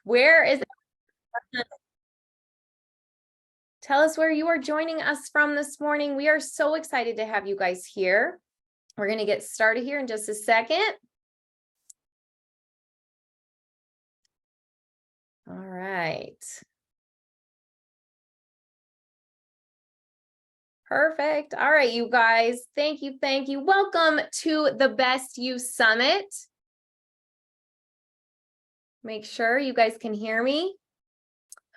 Where is Tell us where you are joining us from this morning. We are so excited to have you guys here. We're going to get started here in just a second. All right. Perfect. All right, you guys. Thank you. Thank you. Welcome to the Best You Summit. Make sure you guys can hear me.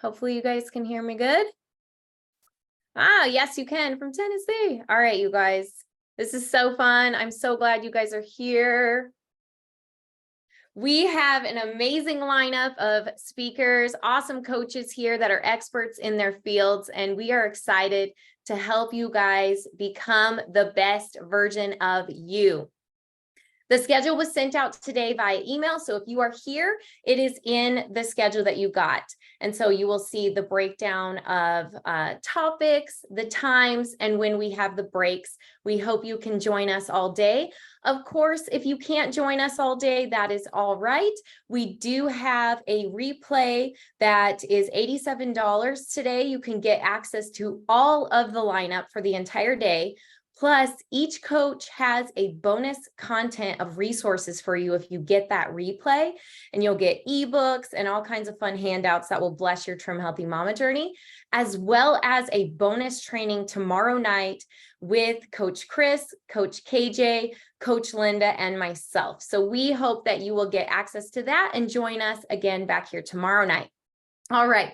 Hopefully you guys can hear me good. Yes, you can, from Tennessee. All right, you guys. This is so fun. I'm so glad you guys are here. We have an amazing lineup of speakers, awesome coaches here that are experts in their fields, and we are excited to help you guys become the best version of you. The schedule was sent out today via email, so if you are here, it is in the schedule that you got. And so you will see the breakdown of topics, the times, and when we have the breaks. We hope you can join us all day. Of course, if you can't join us all day, that is all right. We do have a replay that is $87 today. You can get access to all of the lineup for the entire day. Plus, each coach has a bonus content of resources for you if you get that replay, and you'll get ebooks and all kinds of fun handouts that will bless your Trim Healthy Mama journey, as well as a bonus training tomorrow night with Coach Chris, Coach KJ, Coach Linda, and myself. So we hope that you will get access to that and join us again back here tomorrow night. All right.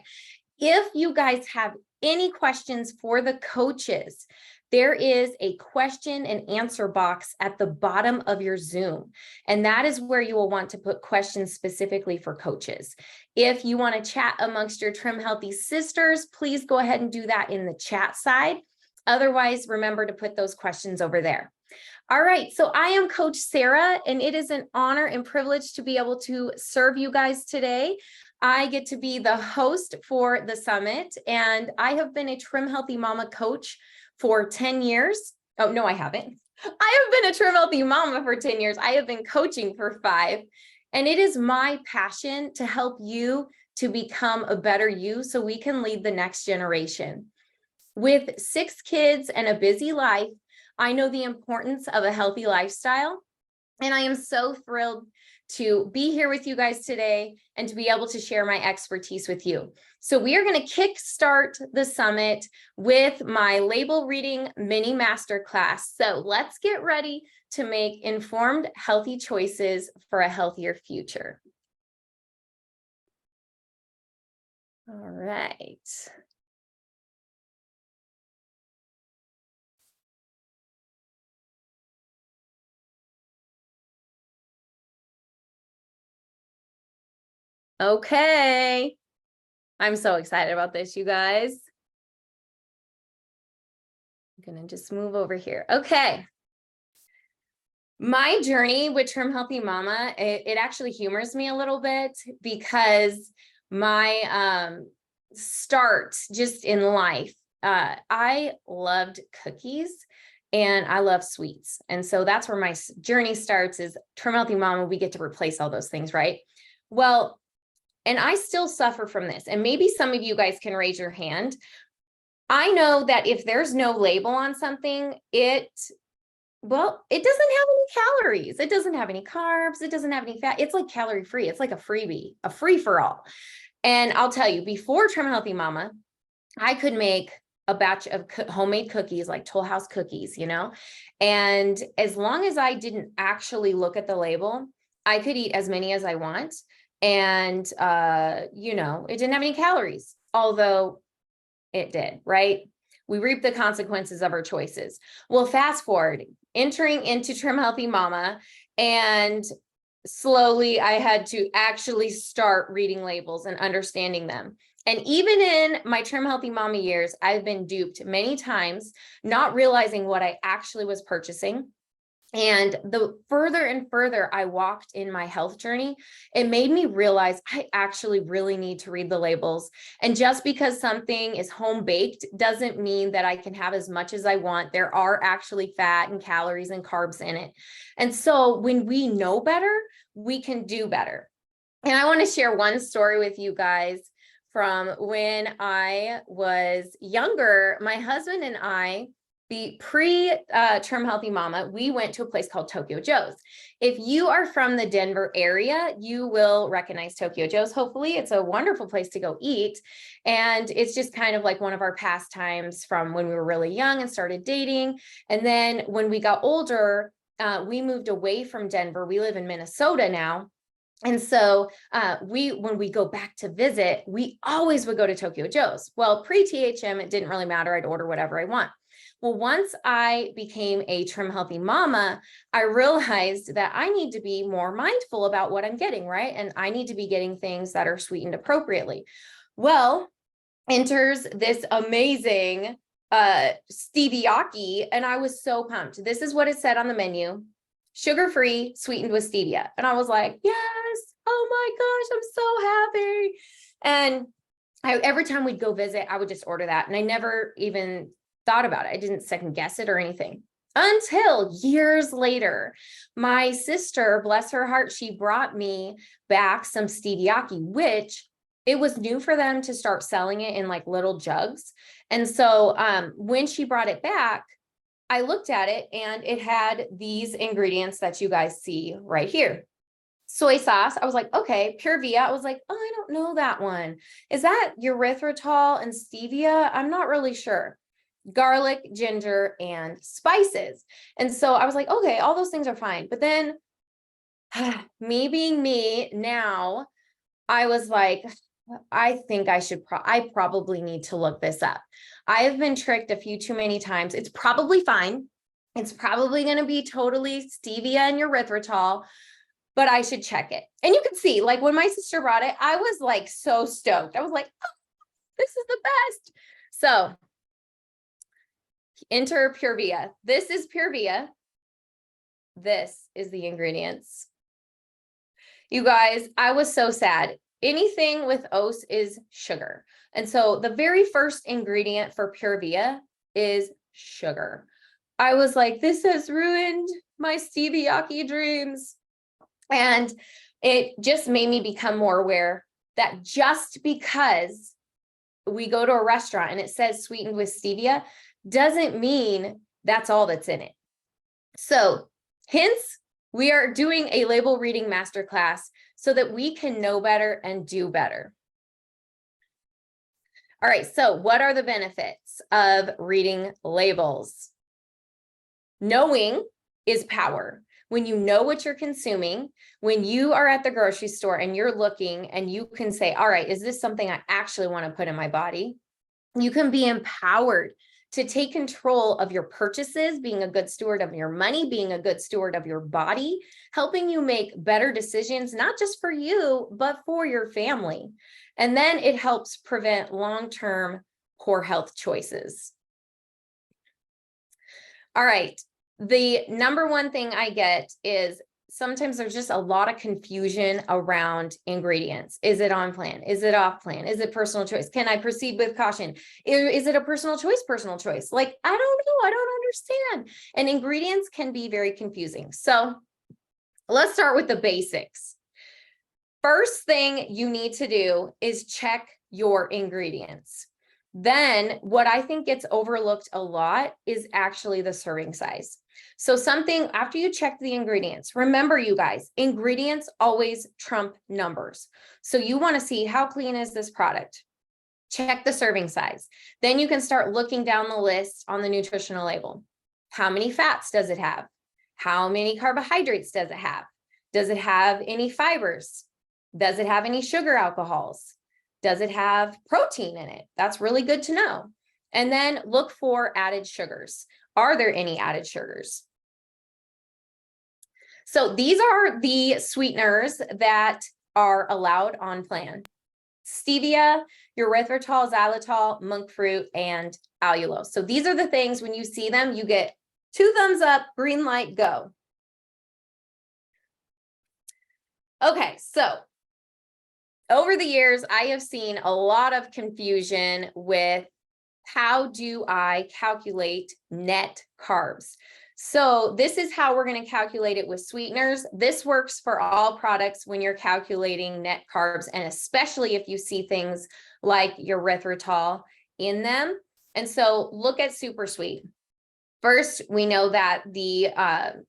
If you guys have any questions for the coaches, there is a question and answer box at the bottom of your Zoom, and that is where you will want to put questions specifically for coaches. If you want to chat amongst your Trim Healthy sisters, please go ahead and do that in the chat side. Otherwise, remember to put those questions over there. All right, so I am Coach Sarah, and it is an honor and privilege to be able to serve you guys today. I get to be the host for the summit, and I have been a Trim Healthy Mama coach for 10 years. Oh, no, I haven't. I have been a Trim Healthy Mama for 10 years. I have been coaching for 5. And it is my passion to help you to become a better you so we can lead the next generation. With 6 kids and a busy life, I know the importance of a healthy lifestyle. And I am so thrilled to be here with you guys today and to be able to share my expertise with you. So we are going to kickstart the summit with my label reading mini masterclass. So let's get ready to make informed, healthy choices for a healthier future. All right. Okay. I'm so excited about this, you guys. I'm going to just move over here. Okay. My journey with Trim Healthy Mama, it actually humors me a little bit because my start just in life, I loved cookies and I love sweets. And so that's where my journey starts is Trim Healthy Mama. We get to replace all those things, right? Well, and I still suffer from this. And maybe some of you guys can raise your hand. I know that if there's no label on something, it doesn't have any calories. It doesn't have any carbs. It doesn't have any fat. It's like calorie free. It's like a freebie, a free for all. And I'll tell you, before Trim Healthy Mama, I could make a batch of homemade cookies, like Toll House cookies, and as long as I didn't actually look at the label, I could eat as many as I want. And, it didn't have any calories, although it did, right? We reap the consequences of our choices. Well, fast forward, entering into Trim Healthy Mama, and slowly I had to actually start reading labels and understanding them. And even in my Trim Healthy Mama years, I've been duped many times, not realizing what I actually was purchasing. And the further and further I walked in my health journey, it made me realize I actually really need to read the labels. And just because something is home baked doesn't mean that I can have as much as I want. There are actually fat and calories and carbs in it. And so when we know better, we can do better. And I want to share one story with you guys from when I was younger. My husband and I, the pre-term healthy mama, we went to a place called Tokyo Joe's. If you are from the Denver area, you will recognize Tokyo Joe's. Hopefully, it's a wonderful place to go eat. And it's just kind of like one of our pastimes from when we were really young and started dating. And then when we got older, we moved away from Denver. We live in Minnesota now. And so when we go back to visit, we always would go to Tokyo Joe's. Well, pre-THM, it didn't really matter. I'd order whatever I want. Well, once I became a trim healthy mama, I realized that I need to be more mindful about what I'm getting, right? And I need to be getting things that are sweetened appropriately. Well, enters this amazing steviaki, and I was so pumped. This is what it said on the menu: sugar-free, sweetened with stevia. And I was like, yes, oh my gosh, I'm so happy. And every time we'd go visit, I would just order that. And I never even thought about it. I didn't second guess it or anything until years later. My sister, bless her heart, she brought me back some steviaki, which it was new for them to start selling it in like little jugs. And so when she brought it back, I looked at it and it had these ingredients that you guys see right here. Soy sauce. I was like, okay. Pure Via. I was like, oh, I don't know that one. Is that erythritol and stevia? I'm not really sure. Garlic, ginger, and spices. And so I was like, okay, all those things are fine. But then me being me now, I was like, I think I probably need to look this up. I've been tricked a few too many times. It's probably fine. It's probably going to be totally stevia and erythritol, but I should check it. And you can see, like when my sister brought it, I was like so stoked. I was like, oh, this is the best. So enter Pure Via. This is Pure Via. This is the ingredients. You guys, I was so sad. Anything with oats is sugar. And so the very first ingredient for Pure Via is sugar. I was like, this has ruined my steviaki dreams. And it just made me become more aware that just because we go to a restaurant and it says sweetened with stevia doesn't mean that's all that's in it. So hence, we are doing a label reading masterclass so that we can know better and do better. All right, so what are the benefits of reading labels? Knowing is power. When you know what you're consuming, when you are at the grocery store and you're looking and you can say, all right, is this something I actually want to put in my body? You can be empowered to take control of your purchases, being a good steward of your money, being a good steward of your body, helping you make better decisions, not just for you, but for your family. And then it helps prevent long-term poor health choices. All right. The number one thing I get is sometimes there's just a lot of confusion around ingredients. Is it on plan? Is it off plan? Is it personal choice? Can I proceed with caution? Is it a personal choice? Personal choice? Like, I don't know. I don't understand. And ingredients can be very confusing. So let's start with the basics. First thing you need to do is check your ingredients. Then what I think gets overlooked a lot is actually the serving size. So something after you check the ingredients, remember you guys, ingredients always trump numbers. So you want to see how clean is this product? Check the serving size. Then you can start looking down the list on the nutritional label. How many fats does it have? How many carbohydrates does it have? Does it have any fibers? Does it have any sugar alcohols? Does it have protein in it? That's really good to know. And then look for added sugars. Are there any added sugars? So these are the sweeteners that are allowed on plan: stevia, erythritol, xylitol, monk fruit, and allulose. So these are the things, when you see them, you get 2 thumbs up, green light, go. Okay, so over the years, I have seen a lot of confusion with how do I calculate net carbs? So this is how we're going to calculate it with sweeteners. This works for all products when you're calculating net carbs, and especially if you see things like erythritol in them. And so look at super sweet. First, we know that the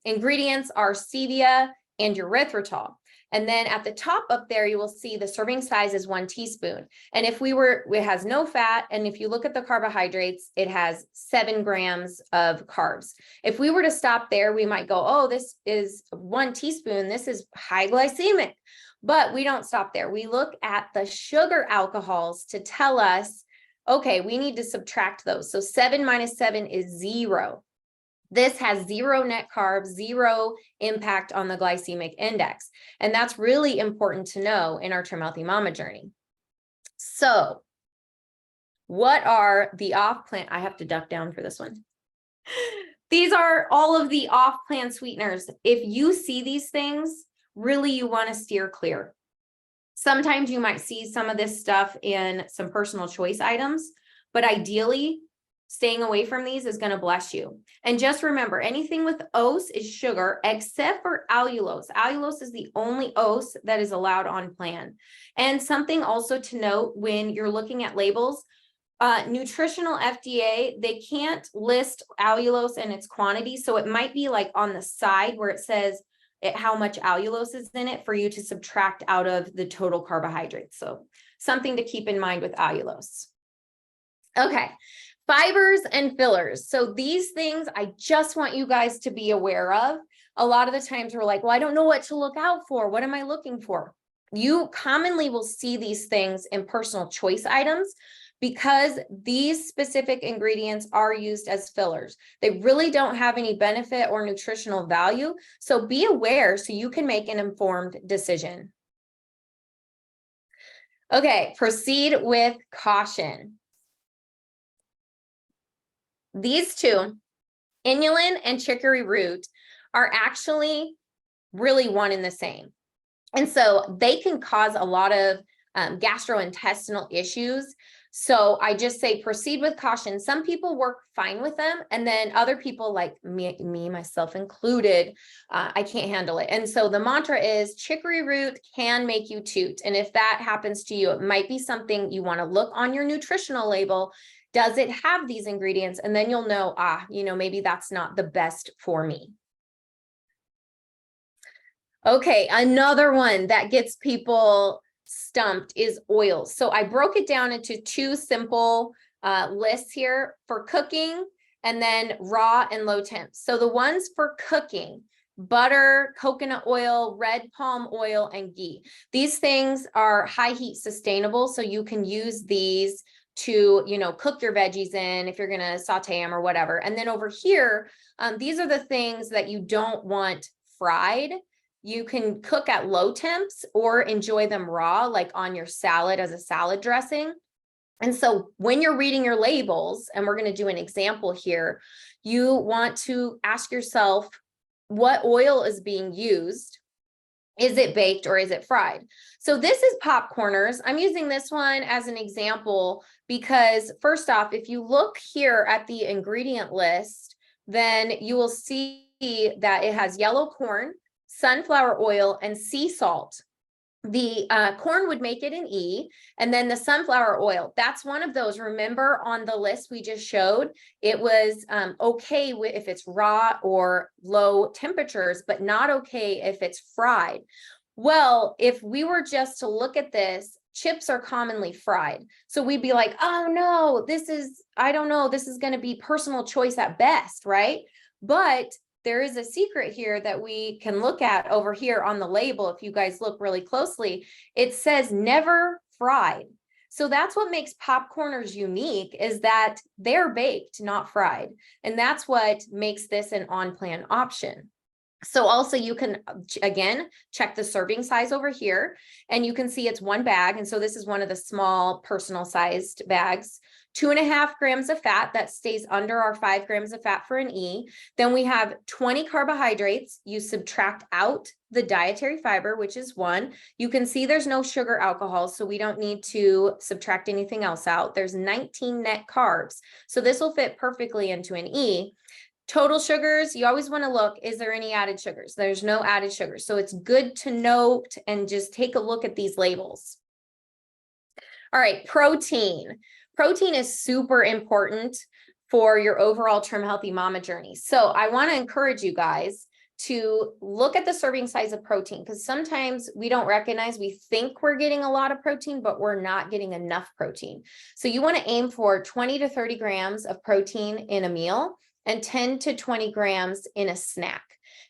ingredients are stevia and erythritol. And then at the top up there, you will see the serving size is 1 teaspoon. And if it has no fat. And if you look at the carbohydrates, it has 7 grams of carbs. If we were to stop there, we might go, oh, this is 1 teaspoon. This is high glycemic. But we don't stop there. We look at the sugar alcohols to tell us, okay, we need to subtract those. So 7 minus 7 is 0. This has 0 net carbs, 0 impact on the glycemic index. And that's really important to know in our Trim Healthy Mama journey. So what are the off-plan? I have to duck down for this one. These are all of the off-plan sweeteners. If you see these things, really you want to steer clear. Sometimes you might see some of this stuff in some personal choice items, but ideally, staying away from these is going to bless you. And just remember, anything with ose is sugar except for allulose. Allulose is the only ose that is allowed on plan. And something also to note when you're looking at labels, nutritional FDA, they can't list allulose and its quantity. So it might be like on the side where it says how much allulose is in it for you to subtract out of the total carbohydrates. So something to keep in mind with allulose. Okay. Fibers and fillers. So these things I just want you guys to be aware of. A lot of the times we're like, well, I don't know what to look out for. What am I looking for? You commonly will see these things in personal choice items because these specific ingredients are used as fillers. They really don't have any benefit or nutritional value. So be aware so you can make an informed decision. Okay, proceed with caution. These two, inulin and chicory root, are actually really one and the same. And so they can cause a lot of gastrointestinal issues. So I just say proceed with caution. Some people work fine with them, and then other people, like me myself included, I can't handle it. And so the mantra is chicory root can make you toot. And if that happens to you, it might be something you want to look on your nutritional label. Does it have these ingredients? And then you'll know, maybe that's not the best for me. Okay, another one that gets people stumped is oils. So I broke it down into 2 simple lists here for cooking and then raw and low temp. So the ones for cooking, butter, coconut oil, red palm oil, and ghee. These things are high heat sustainable. So you can use these to, cook your veggies in if you're going to saute them or whatever. And then over here, these are the things that you don't want fried. You can cook at low temps or enjoy them raw, like on your salad as a salad dressing. And so when you're reading your labels, and we're going to do an example here, you want to ask yourself, what oil is being used? Is it baked or is it fried? So this is popcorners. I'm using this one as an example because first off, if you look here at the ingredient list, then you will see that it has yellow corn, sunflower oil, and sea salt. The corn would make it an E, and then the sunflower oil, that's one of those. Remember on the list we just showed, it was okay if it's raw or low temperatures, but not okay if it's fried. Well, if we were just to look at this, chips are commonly fried. So we'd be like, oh no, I don't know, this is going to be personal choice at best, right? But there is a secret here that we can look at over here on the label. If you guys look really closely, it says never fried. So that's what makes popcorners unique, is that they're baked, not fried. And that's what makes this an on-plan option. So also you can, again, check the serving size over here, and you can see it's 1 bag. And so this is one of the small personal sized bags. 2.5 grams of fat, that stays under our 5 grams of fat for an E. Then we have 20 carbohydrates. You subtract out the dietary fiber, which is 1. You can see there's no sugar alcohol, so we don't need to subtract anything else out. There's 19 net carbs. So this will fit perfectly into an E. Total sugars, you always want to look, is there any added sugars? There's no added sugars. So it's good to note and just take a look at these labels. All right, protein. Protein is super important for your overall Trim Healthy Mama journey. So I want to encourage you guys to look at the serving size of protein, because sometimes we don't recognize, we think we're getting a lot of protein, but we're not getting enough protein. So you want to aim for 20 to 30 grams of protein in a meal and 10 to 20 grams in a snack.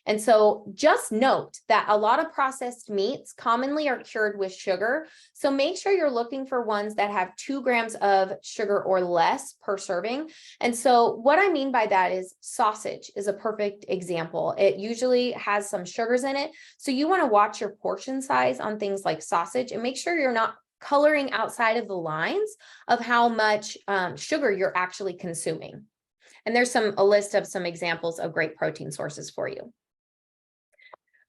And so just note that a lot of processed meats commonly are cured with sugar. So make sure you're looking for ones that have 2 grams of sugar or less per serving. And so what I mean by that is sausage is a perfect example. It usually has some sugars in it. So you want to watch your portion size on things like sausage and make sure you're not coloring outside of the lines of how much sugar you're actually consuming. And there's a list of some examples of great protein sources for you.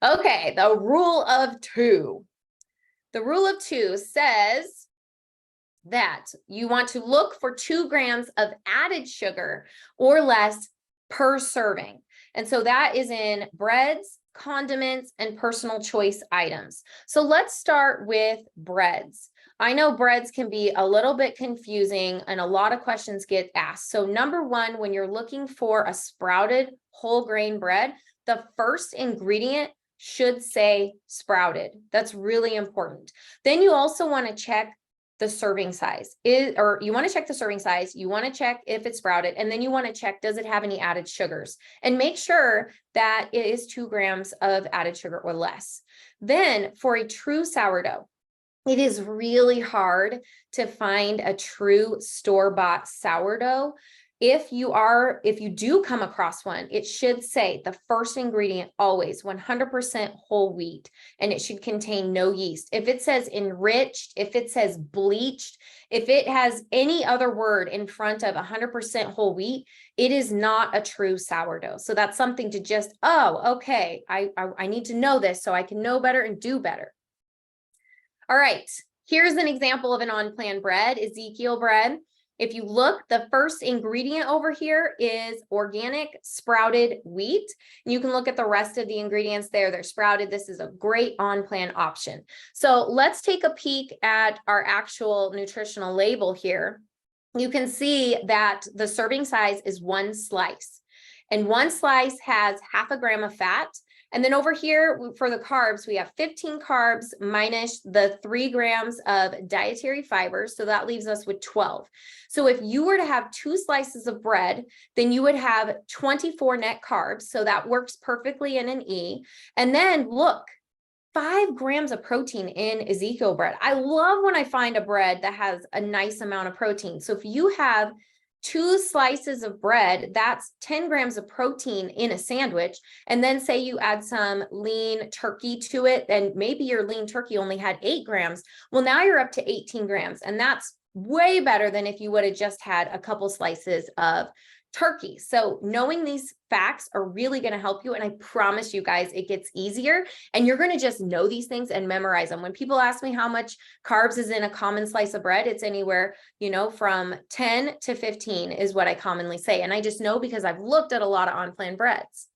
Okay, the rule of 2. The rule of 2 says that you want to look for 2 grams of added sugar or less per serving. And so that is in breads, condiments, and personal choice items. So let's start with breads. I know breads can be a little bit confusing and a lot of questions get asked. So number 1, when you're looking for a sprouted whole grain bread, the first ingredient should say sprouted. That's really important. Then you also want to check the serving size. You want to check the serving size, you want to check if it's sprouted, and then you want to check, does it have any added sugars? And make sure that it is 2 grams of added sugar or less. Then for a true sourdough, it is really hard to find a true store-bought sourdough. If you do come across one, it should say the first ingredient always 100% whole wheat, and it should contain no yeast. If it says enriched, if it says bleached, if it has any other word in front of 100% whole wheat, it is not a true sourdough. So that's something to just, okay, I need to know this so I can know better and do better. All right, here's an example of an on-plan bread, Ezekiel bread. If you look, the first ingredient over here is organic sprouted wheat. You can look at the rest of the ingredients there. They're sprouted. This is a great on-plan option. So let's take a peek at our actual nutritional label here. You can see that the serving size is 1 slice. And 1 slice has 0.5 gram of fat. And then over here for the carbs, we have 15 carbs minus the 3 grams of dietary fiber. So that leaves us with 12. So if you were to have 2 slices of bread, then you would have 24 net carbs. So that works perfectly in an E. And then look, 5 grams of protein in Ezekiel bread. I love when I find a bread that has a nice amount of protein. So if you have 2 slices of bread, that's 10 grams of protein in a sandwich. And then say you add some lean turkey to it, and maybe your lean turkey only had 8 grams. Well, now you're up to 18 grams. And that's way better than if you would have just had a couple slices of turkey. So knowing these facts are really going to help you. And I promise you guys, it gets easier and you're going to just know these things and memorize them. When people ask me how much carbs is in a common slice of bread, it's anywhere, from 10 to 15 is what I commonly say. And I just know because I've looked at a lot of on-plan breads.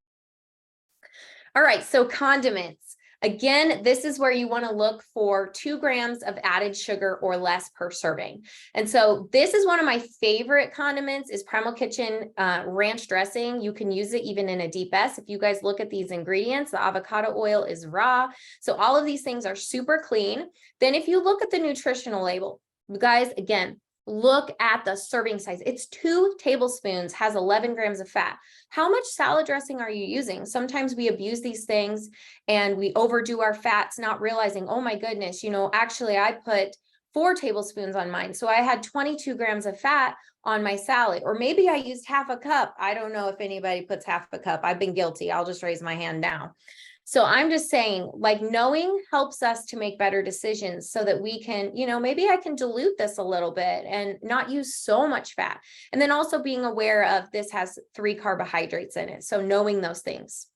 All right, so condiments. Again, this is where you want to look for 2 grams of added sugar or less per serving. And so this is one of my favorite condiments is Primal Kitchen ranch dressing. You can use it even in a deep S. If you guys look at these ingredients, the avocado oil is raw. So all of these things are super clean. Then if you look at the nutritional label, you guys, again, look at the serving size. It's 2 tablespoons, has 11 grams of fat. How much salad dressing are you using? Sometimes we abuse these things and we overdo our fats, not realizing, oh my goodness, actually I put 4 tablespoons on mine. So I had 22 grams of fat on my salad, or maybe I used 1/2 cup. I don't know if anybody puts 1/2 cup. I've been guilty. I'll just raise my hand now. So I'm just saying, knowing helps us to make better decisions so that we can, maybe I can dilute this a little bit and not use so much fat. And then also being aware of this has 3 carbohydrates in it. So knowing those things.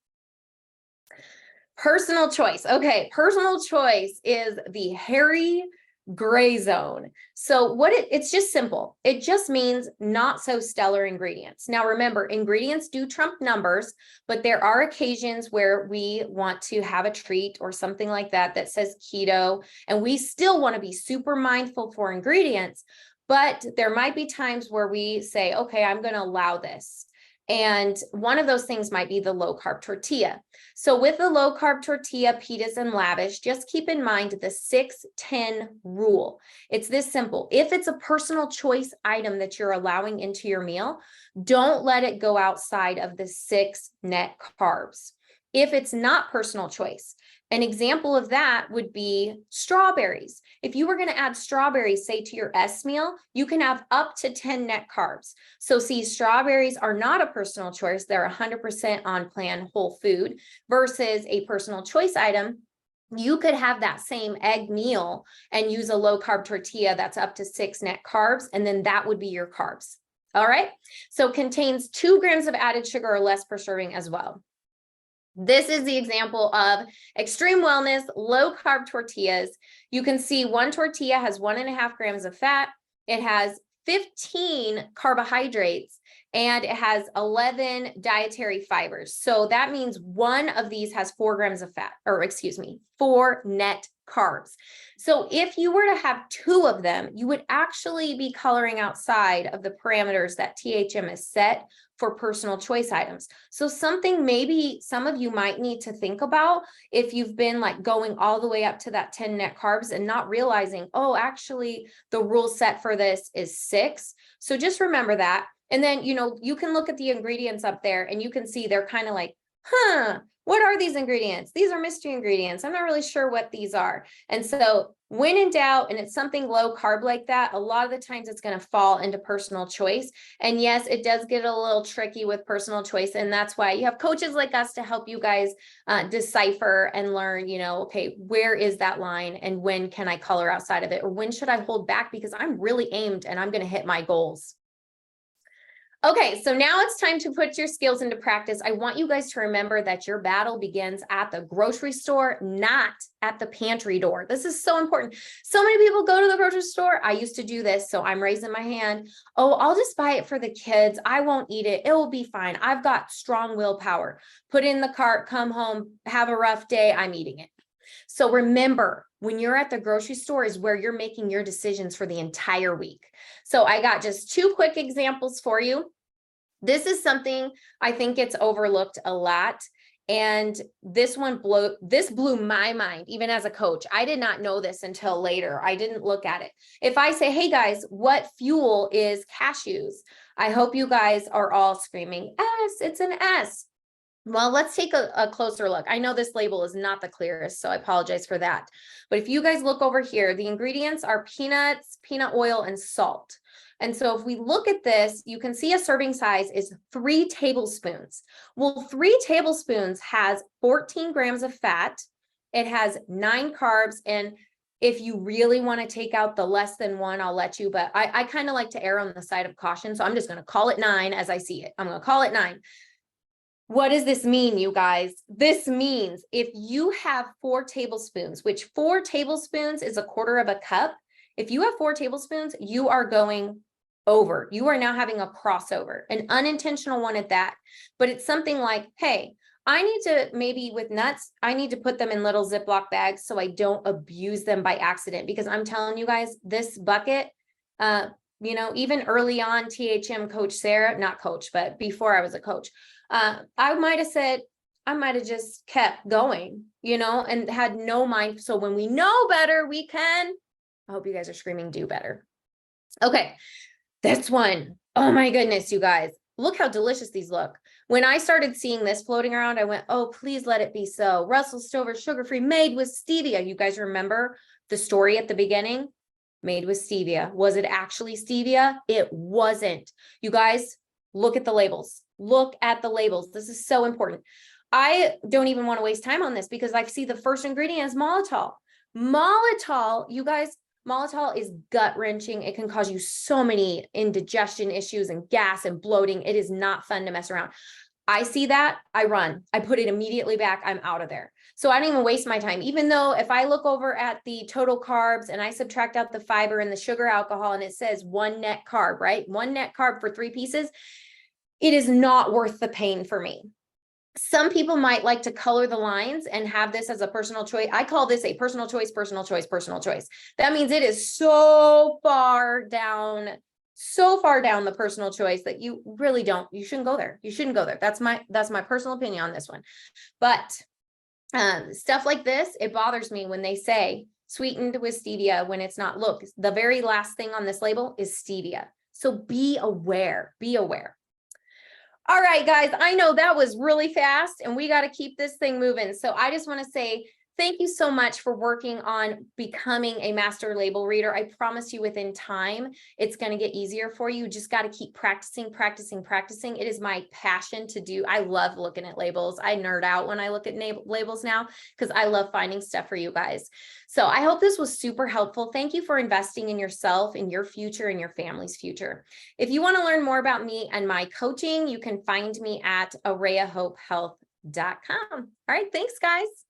Personal choice. Okay, personal choice is the hairy gray zone. So it's just simple. It just means not so stellar ingredients. Now, remember, ingredients do trump numbers, but there are occasions where we want to have a treat or something like that says keto, and we still want to be super mindful for ingredients, but there might be times where we say, okay, I'm going to allow this. And one of those things might be the low carb tortilla. So with the low carb tortilla, pitas, and lavish, just keep in mind the 6-10 rule. It's this simple. If it's a personal choice item that you're allowing into your meal, don't let it go outside of the 6 net carbs. If it's not personal choice, an example of that would be strawberries. If you were going to add strawberries, say to your S meal, you can have up to 10 net carbs. So see, strawberries are not a personal choice. They're 100% on plan whole food versus a personal choice item. You could have that same egg meal and use a low carb tortilla that's up to 6 net carbs, and then that would be your carbs. All right. So contains 2 grams of added sugar or less per serving as well. This is the example of extreme wellness, low carb tortillas. You can see one tortilla has 1.5 grams of fat. It has 15 carbohydrates and it has 11 dietary fibers. So that means one of these has 4 grams of fat, or excuse me, 4 net carbs. So if you were to have 2 of them, you would actually be coloring outside of the parameters that THM has set for personal choice items. So something maybe some of you might need to think about if you've been like going all the way up to that 10 net carbs and not realizing, oh, actually the rule set for this is 6. So just remember that. And then, you can look at the ingredients up there and you can see they're kind of like, what are these ingredients? These are mystery ingredients. I'm not really sure what these are. And so when in doubt, and it's something low carb like that, a lot of the times it's going to fall into personal choice. And yes, it does get a little tricky with personal choice. And that's why you have coaches like us to help you guys decipher and learn, okay, where is that line and when can I color outside of it? Or when should I hold back because I'm really aimed and I'm going to hit my goals. Okay, so now it's time to put your skills into practice. I want you guys to remember that your battle begins at the grocery store, not at the pantry door. This is so important. So many people go to the grocery store. I used to do this, so I'm raising my hand. Oh, I'll just buy it for the kids. I won't eat it. It will be fine. I've got strong willpower. Put in the cart, come home, have a rough day. I'm eating it. So remember, when you're at the grocery store is where you're making your decisions for the entire week. So I got just 2 quick examples for you. This is something I think gets overlooked a lot. And this blew my mind, even as a coach. I did not know this until later. I didn't look at it. If I say, hey guys, what fuel is cashews? I hope you guys are all screaming, S, it's an S. Well, let's take a closer look. I know this label is not the clearest, so I apologize for that. But if you guys look over here, the ingredients are peanuts, peanut oil, and salt. And so if we look at this, you can see a serving size is 3 tablespoons. Well, 3 tablespoons has 14 grams of fat. It has 9 carbs. And if you really want to take out the less than 1, I'll let you, but I kind of like to err on the side of caution. So I'm just going to call it 9 as I see it. I'm going to call it 9. What does this mean, you guys? This means if you have 4 tablespoons, which 4 tablespoons is 1/4 of a cup. If you have 4 tablespoons, you are going over. You are now having a crossover, an unintentional one at that. But it's something like, hey, I need to, maybe with nuts, I need to put them in little Ziploc bags so I don't abuse them by accident. Because I'm telling you guys, this bucket, even early on, THM coach Sarah, not coach, but before I was a coach, I might have just kept going, and had no mind. So when we know better, we can, I hope you guys are screaming, do better. Okay. This one, oh my goodness, you guys, look how delicious these look. When I started seeing this floating around, I went, oh, please let it be so. Russell Stover sugar-free, made with stevia. You guys remember the story at the beginning? Made with stevia. Was it actually stevia? It wasn't. You guys, look at the labels. Look at the labels. This is so important. I don't even want to waste time on this because I see the first ingredient is maltitol. Maltitol, you guys, maltitol is gut-wrenching. It can cause you so many indigestion issues and gas and bloating. It is not fun to mess around. I see that, I run, I put it immediately back, I'm out of there. So I don't even waste my time, even though if I look over at the total carbs and I subtract out the fiber and the sugar alcohol and it says 1 net carb, right? 1 net carb for 3 pieces, it is not worth the pain for me. Some people might like to color the lines and have this as a personal choice. I call this a personal choice, personal choice, personal choice. That means it is so far down the personal choice that you really don't, you shouldn't go there. You shouldn't go there. That's my personal opinion on this one. But stuff like this, it bothers me when they say sweetened with stevia when it's not. Look, the very last thing on this label is stevia. So be aware, be aware. All right, guys, I know that was really fast and we got to keep this thing moving. So I just want to say thank you so much for working on becoming a master label reader. I promise you within time, it's going to get easier for you. You just got to keep practicing, practicing, practicing. It is my passion to do. I love looking at labels. I nerd out when I look at labels now because I love finding stuff for you guys. So I hope this was super helpful. Thank you for investing in yourself, in your future, and your family's future. If you want to learn more about me and my coaching, you can find me at arayahopehealth.com. All right, thanks, guys.